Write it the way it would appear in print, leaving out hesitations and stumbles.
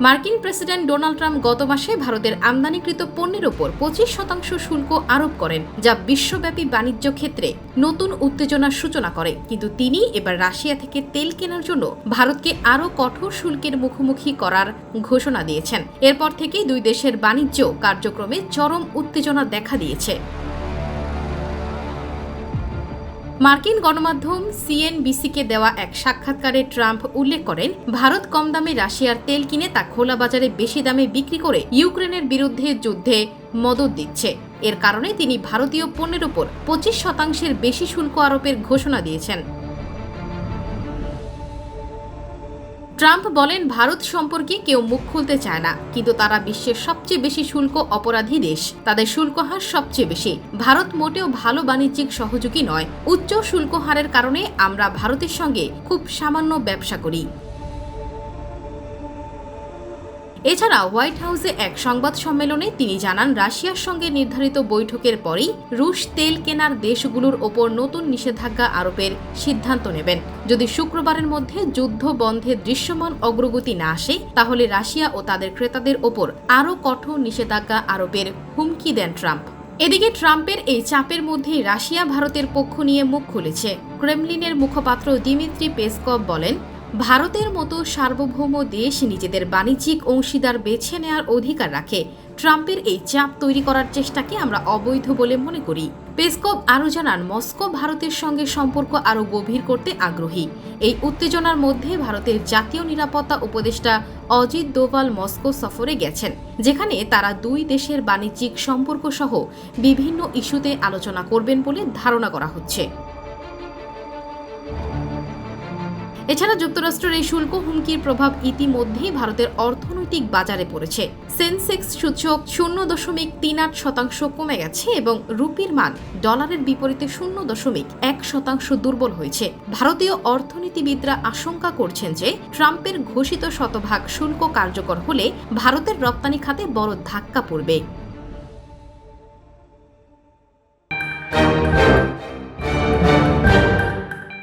মার্কিন president Donald Trump গত মাসে ভারতের আমদানিকৃত পণ্যের ওপর 25% শুল্ক আরোপ করেন, যা বিশ্বব্যাপী বাণিজ্য ক্ষেত্রে নতুন উত্তেজনার সূচনা করে। কিন্তু তিনি এবার রাশিয়া থেকে তেল কেনার জন্য ভারতকে আরও কঠোর শুল্কের মুখোমুখি করার ঘোষণা দিয়েছেন। এরপর থেকেই দুই দেশের বাণিজ্য কার্যক্রমে চরম উত্তেজনা দেখা দিয়েছে। মার্কিন গণমাধ্যম সিএনবিসিকে দেওয়া এক সাক্ষাৎকারে ট্রাম্প উল্লেখ করেন, ভারত কম দামে রাশিয়ার তেল কিনে তা খোলা বাজারে বেশি দামে বিক্রি করে ইউক্রেনের বিরুদ্ধে যুদ্ধে মদদ দিচ্ছে। এর কারণে তিনি ভারতীয় পণ্যের ওপর 25% বেশি শুল্ক আরোপের ঘোষণা দিয়েছেন। ট্রাম্প বলেন, ভারত সম্পর্কে কেউ মুখ খুলতে চায় না, কিন্তু তারা বিশ্বের সবচেয়ে বেশি শুল্ক অপরাধী দেশ। তাদের শুল্ক হার সবচেয়ে বেশি। ভারত মোটেও ভালো বাণিজ্যিক সহযোগী নয়। উচ্চ শুল্ক হারের কারণে আমরা ভারতের সঙ্গে খুব সামান্য ব্যবসা করি। এছাড়া হোয়াইট হাউসে এক সংবাদ সম্মেলনে তিনি জানান, রাশিয়ার সঙ্গে নির্ধারিত বৈঠকের পরেই রুশ তেল কেনার দেশগুলোর ওপর নতুন নিষেধাজ্ঞা আরোপের সিদ্ধান্ত নেবেন। যদি শুক্রবারের মধ্যে যুদ্ধ বন্ধে দৃশ্যমান অগ্রগতি না আসে, তাহলে রাশিয়া ও তাদের ক্রেতাদের ওপর আরও কঠোর নিষেধাজ্ঞা আরোপের হুমকি দেন ট্রাম্প। এদিকে ট্রাম্পের এই চাপের মধ্যেই রাশিয়া ভারতের পক্ষ নিয়ে মুখ খুলেছে। ক্রেমলিনের মুখপাত্র দিমিত্রি পেসকভ বলেন, ভারতের মতো সার্বভৌম দেশ নিজেদের বাণিজ্যিক অংশীদার বেছে নেওয়ার অধিকার রাখে। ট্রাম্পের এই চাপ তৈরি করার চেষ্টাকে আমরা অবৈধ বলে মনে করি। পেসকভ আরও জানান, মস্কো ভারতের সঙ্গে সম্পর্ক আরও গভীর করতে আগ্রহী। এই উত্তেজনার মধ্যে ভারতের জাতীয় নিরাপত্তা উপদেষ্টা অজিত দোভাল মস্কো সফরে গেছেন, যেখানে তারা দুই দেশের বাণিজ্যিক সম্পর্ক সহ বিভিন্ন ইস্যুতে আলোচনা করবেন বলে ধারণা করা হচ্ছে। এছাড়া যুক্তরাষ্ট্রের এই শুল্ক হুমকির প্রভাব ইতিমধ্যেই ভারতের অর্থনৈতিক বাজারে পড়েছে। সেন্সেক্স সূচক 0.38% কমে গেছে এবং রুপির মান ডলারের বিপরীতে 0.1% দুর্বল হয়েছে। ভারতীয় অর্থনীতিবিদরা আশঙ্কা করছেন যে ট্রাম্পের ঘোষিত শতভাগ শুল্ক কার্যকর হলে ভারতের রপ্তানি খাতে বড় ধাক্কা পড়বে।